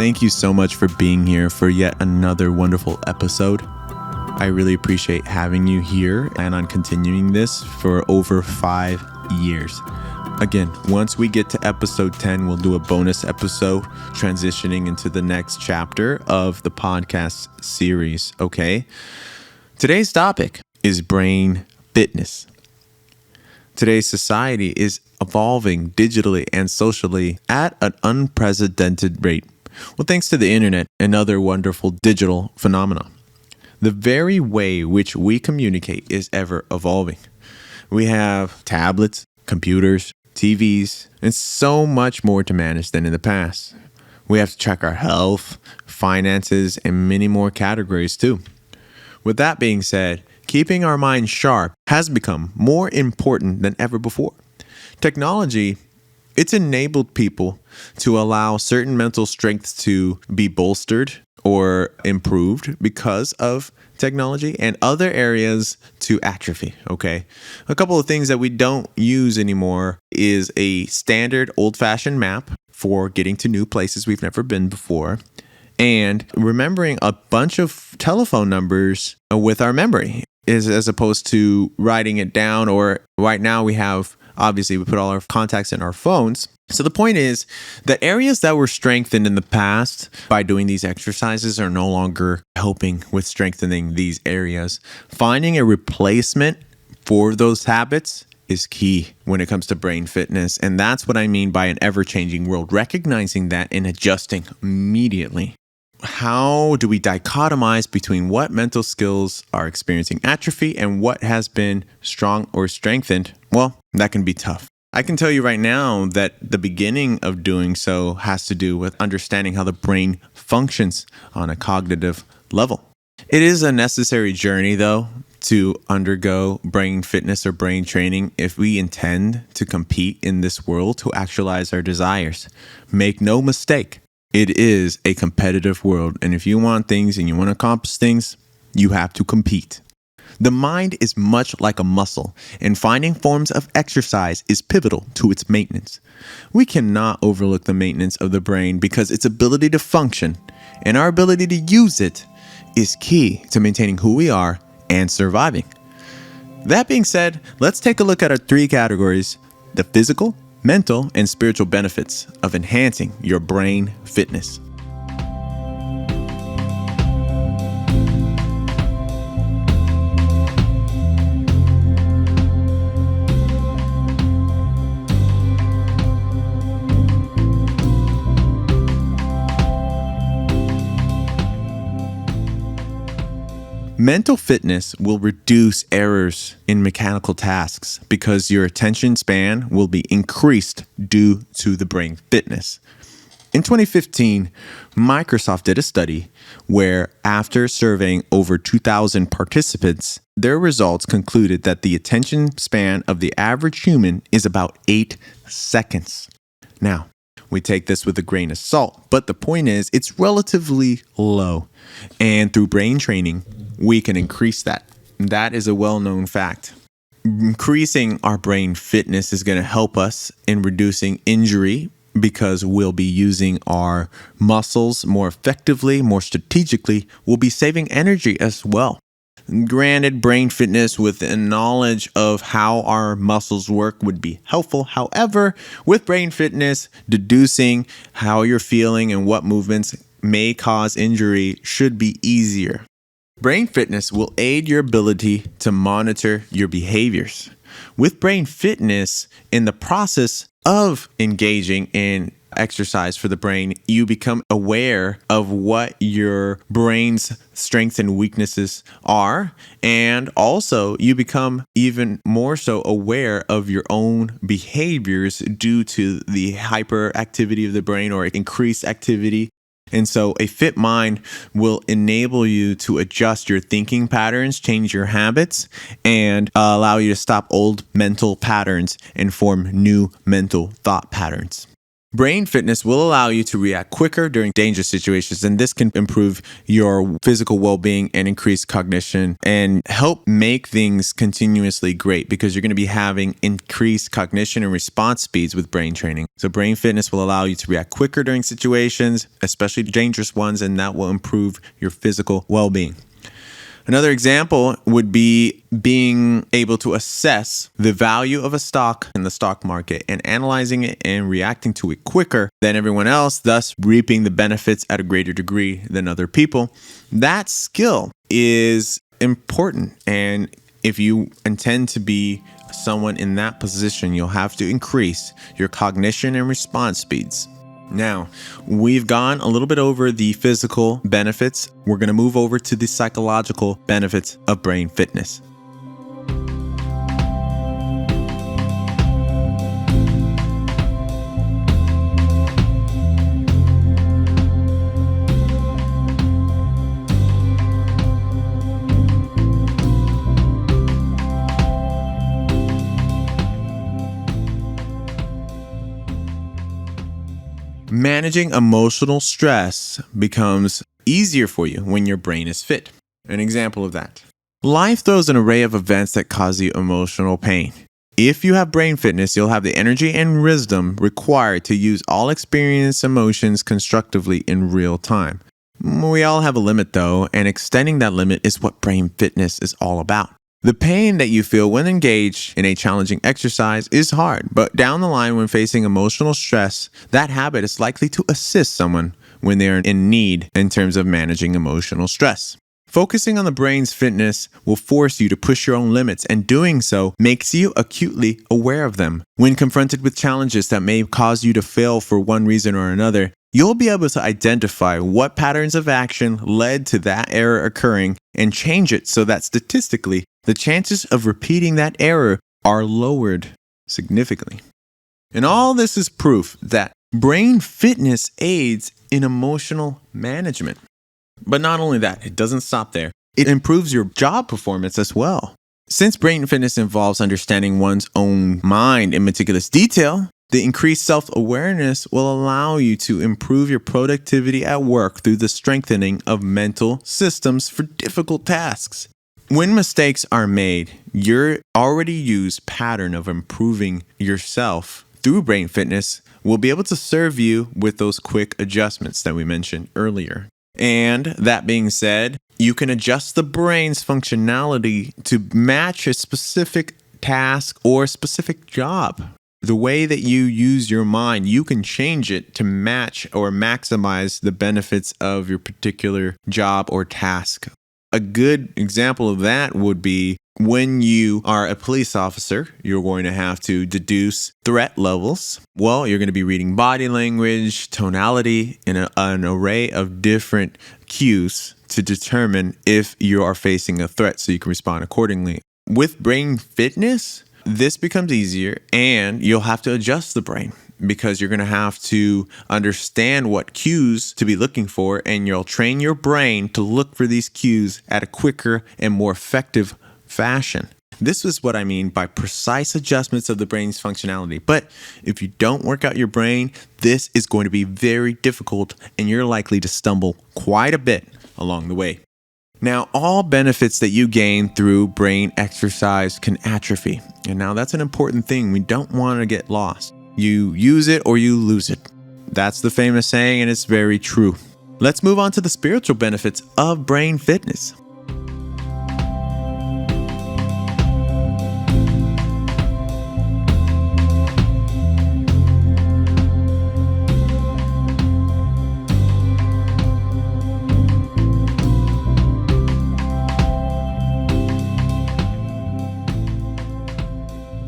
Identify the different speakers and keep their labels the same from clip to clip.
Speaker 1: thank you so much for being here for yet another wonderful episode. I really appreciate having you here and on continuing this for over 5 years. Again, once we get to episode 10, we'll do a bonus episode transitioning into the next chapter of the podcast series, okay? Today's topic is brain fitness. Today's society is evolving digitally and socially at an unprecedented rate. Well, thanks to the internet and other wonderful digital phenomena. The very way which we communicate is ever evolving. We have tablets, computers, TVs, and so much more to manage than in the past. We have to track our health, finances, and many more categories too. With that being said, keeping our mind sharp has become more important than ever before. Technology, it's enabled people to allow certain mental strengths to be bolstered or improved because of technology, and other areas to atrophy, okay? A couple of things that we don't use anymore is a standard old-fashioned map for getting to new places we've never been before, and remembering a bunch of telephone numbers with our memory as opposed to writing it down. Or right now we put all our contacts in our phones. So the point is, the areas that were strengthened in the past by doing these exercises are no longer helping with strengthening these areas. Finding a replacement for those habits is key when it comes to brain fitness. And that's what I mean by an ever-changing world, recognizing that and adjusting immediately. How do we dichotomize between what mental skills are experiencing atrophy and what has been strong or strengthened? Well, that can be tough. I can tell you right now that the beginning of doing so has to do with understanding how the brain functions on a cognitive level. It is a necessary journey, though, to undergo brain fitness or brain training if we intend to compete in this world to actualize our desires. Make no mistake, it is a competitive world, and if you want things and you want to accomplish things, you have to compete. The mind is much like a muscle, and finding forms of exercise is pivotal to its maintenance. We cannot overlook the maintenance of the brain because its ability to function and our ability to use it is key to maintaining who we are and surviving. That being said, let's take a look at our 3 categories: the physical, mental, and spiritual benefits of enhancing your brain fitness. Mental fitness will reduce errors in mechanical tasks because your attention span will be increased due to the brain fitness. In 2015, Microsoft did a study where, after surveying over 2,000 participants, their results concluded that the attention span of the average human is about 8 seconds. Now, we take this with a grain of salt, but the point is it's relatively low. And through brain training, we can increase that. That is a well-known fact. Increasing our brain fitness is going to help us in reducing injury because we'll be using our muscles more effectively, more strategically. We'll be saving energy as well. Granted, brain fitness with a knowledge of how our muscles work would be helpful. However, with brain fitness, deducing how you're feeling and what movements may cause injury should be easier. Brain fitness will aid your ability to monitor your behaviors. With brain fitness, in the process of engaging in exercise for the brain, you become aware of what your brain's strengths and weaknesses are, and also you become even more so aware of your own behaviors due to the hyperactivity of the brain or increased activity. And so a fit mind will enable you to adjust your thinking patterns, change your habits, and allow you to stop old mental patterns and form new mental thought patterns. Brain fitness will allow you to react quicker during dangerous situations, and this can improve your physical well-being and increase cognition and help make things continuously great because you're going to be having increased cognition and response speeds with brain training. So brain fitness will allow you to react quicker during situations, especially dangerous ones, and that will improve your physical well-being. Another example would be being able to assess the value of a stock in the stock market and analyzing it and reacting to it quicker than everyone else, thus reaping the benefits at a greater degree than other people. That skill is important. And if you intend to be someone in that position, you'll have to increase your cognition and response speeds. Now, we've gone a little bit over the physical benefits. We're going to move over to the psychological benefits of brain fitness. Managing emotional stress becomes easier for you when your brain is fit. An example of that. Life throws an array of events that cause you emotional pain. If you have brain fitness, you'll have the energy and wisdom required to use all experienced emotions constructively in real time. We all have a limit though, and extending that limit is what brain fitness is all about. The pain that you feel when engaged in a challenging exercise is hard, but down the line when facing emotional stress, that habit is likely to assist someone when they are in need in terms of managing emotional stress. Focusing on the brain's fitness will force you to push your own limits, and doing so makes you acutely aware of them. When confronted with challenges that may cause you to fail for one reason or another, you'll be able to identify what patterns of action led to that error occurring and change it so that statistically, the chances of repeating that error are lowered significantly. And all this is proof that brain fitness aids in emotional management. But not only that, it doesn't stop there. It improves your job performance as well. Since brain fitness involves understanding one's own mind in meticulous detail, the increased self-awareness will allow you to improve your productivity at work through the strengthening of mental systems for difficult tasks. When mistakes are made, your already used pattern of improving yourself through brain fitness will be able to serve you with those quick adjustments that we mentioned earlier. And that being said, you can adjust the brain's functionality to match a specific task or specific job. The way that you use your mind, you can change it to match or maximize the benefits of your particular job or task. A good example of that would be when you are a police officer, you're going to have to deduce threat levels. Well, you're going to be reading body language, tonality, and an array of different cues to determine if you are facing a threat so you can respond accordingly. With brain fitness, this becomes easier, and you'll have to adjust the brain because you're going to have to understand what cues to be looking for, and you'll train your brain to look for these cues at a quicker and more effective fashion. This is what I mean by precise adjustments of the brain's functionality. But if you don't work out your brain, this is going to be very difficult, and you're likely to stumble quite a bit along the way. Now, all benefits that you gain through brain exercise can atrophy. And now that's an important thing. We don't want to get lost. You use it or you lose it. That's the famous saying, and it's very true. Let's move on to the spiritual benefits of brain fitness.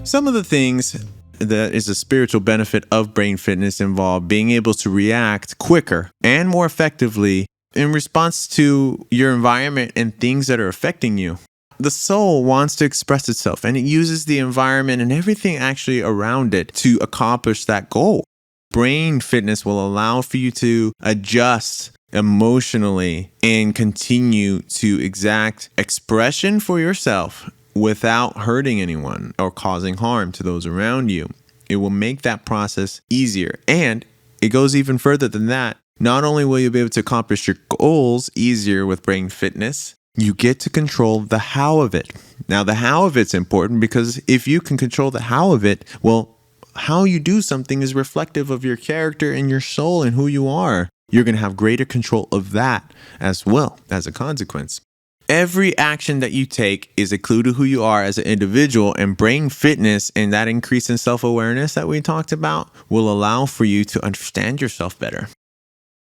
Speaker 1: Some of the things that is a spiritual benefit of brain fitness involve being able to react quicker and more effectively in response to your environment and things that are affecting you. The soul wants to express itself, and it uses the environment and everything actually around it to accomplish that goal. Brain fitness will allow for you to adjust emotionally and continue to exact expression for yourself without hurting anyone or causing harm to those around you. It will make that process easier, and it goes even further than that. Not only will you be able to accomplish your goals easier with brain fitness, you get to control the how of it. Now, the how of it's important because if you can control the how of it, well, how you do something is reflective of your character and your soul and who you are. You're going to have greater control of that as well as a consequence. Every action that you take is a clue to who you are as an individual, and brain fitness and that increase in self-awareness that we talked about will allow for you to understand yourself better.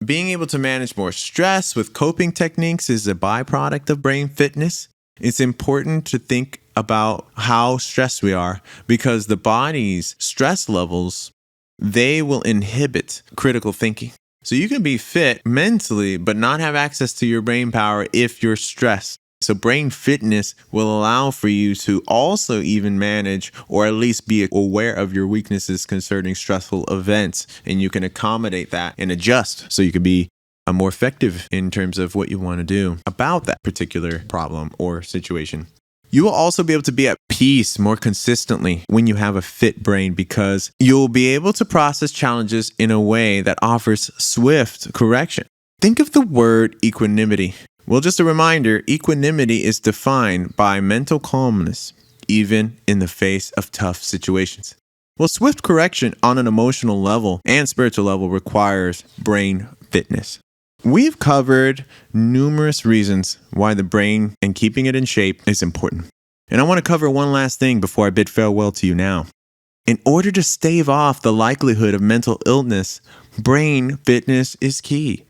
Speaker 1: Being able to manage more stress with coping techniques is a byproduct of brain fitness. It's important to think about how stressed we are because the body's stress levels, they will inhibit critical thinking. So you can be fit mentally, but not have access to your brain power if you're stressed. So brain fitness will allow for you to also even manage or at least be aware of your weaknesses concerning stressful events. And you can accommodate that and adjust so you can be more effective in terms of what you want to do about that particular problem or situation. You will also be able to be at peace more consistently when you have a fit brain because you'll be able to process challenges in a way that offers swift correction. Think of the word equanimity. Well, just a reminder, equanimity is defined by mental calmness, even in the face of tough situations. Well, swift correction on an emotional level and spiritual level requires brain fitness. We've covered numerous reasons why the brain and keeping it in shape is important. And I want to cover one last thing before I bid farewell to you now. In order to stave off the likelihood of mental illness, brain fitness is key.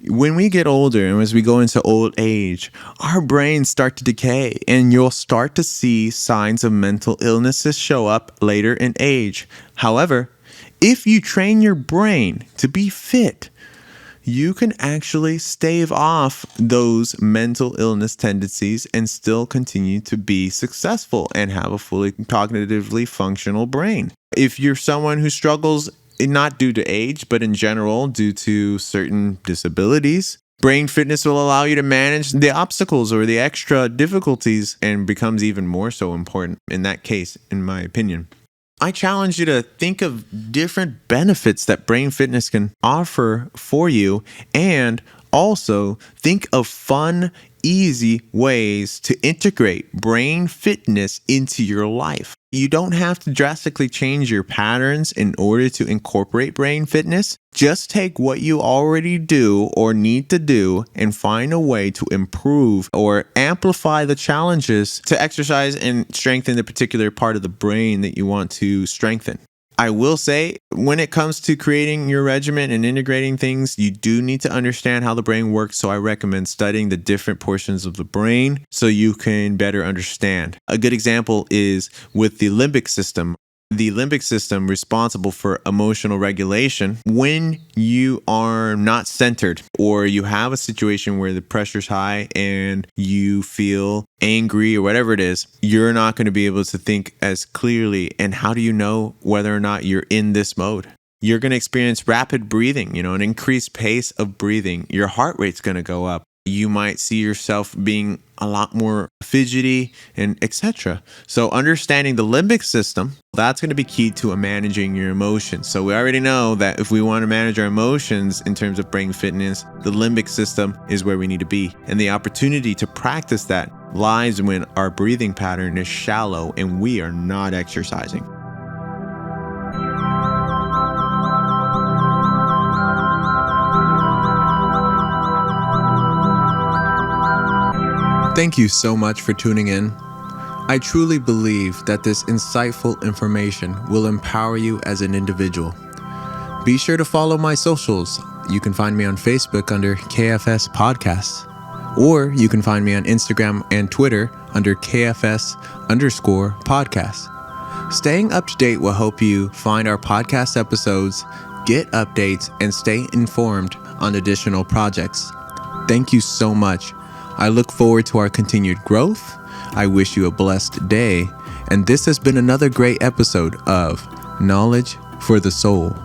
Speaker 1: When we get older and as we go into old age, our brains start to decay and you'll start to see signs of mental illnesses show up later in age. However, if you train your brain to be fit, you can actually stave off those mental illness tendencies and still continue to be successful and have a fully cognitively functional brain. If you're someone who struggles, not due to age, but in general, due to certain disabilities, brain fitness will allow you to manage the obstacles or the extra difficulties and becomes even more so important in that case, in my opinion. I challenge you to think of different benefits that brain fitness can offer for you and also think of fun, easy ways to integrate brain fitness into your life. You don't have to drastically change your patterns in order to incorporate brain fitness. Just take what you already do or need to do and find a way to improve or amplify the challenges to exercise and strengthen the particular part of the brain that you want to strengthen. I will say, when it comes to creating your regimen and integrating things, you do need to understand how the brain works. So I recommend studying the different portions of the brain so you can better understand. A good example is with the limbic system. The limbic system responsible for emotional regulation. When you are not centered or you have a situation where the pressure's high and you feel angry or whatever it is, you're not going to be able to think as clearly. And how do you know whether or not you're in this mode? You're going to experience rapid breathing, an increased pace of breathing. Your heart rate's going to go up. You might see yourself being a lot more fidgety and etc. So understanding the limbic system, that's going to be key to managing your emotions. So we already know that if we want to manage our emotions in terms of brain fitness, the limbic system is where we need to be. And the opportunity to practice that lies when our breathing pattern is shallow and we are not exercising. Thank you so much for tuning in. I truly believe that this insightful information will empower you as an individual. Be sure to follow my socials. You can find me on Facebook under K.F.S. Podcasts, or you can find me on Instagram and Twitter under KFS_podcast. Staying up to date will help you find our podcast episodes, get updates, and stay informed on additional projects. Thank you so much. I look forward to our continued growth. I wish you a blessed day. And this has been another great episode of Knowledge for the Soul.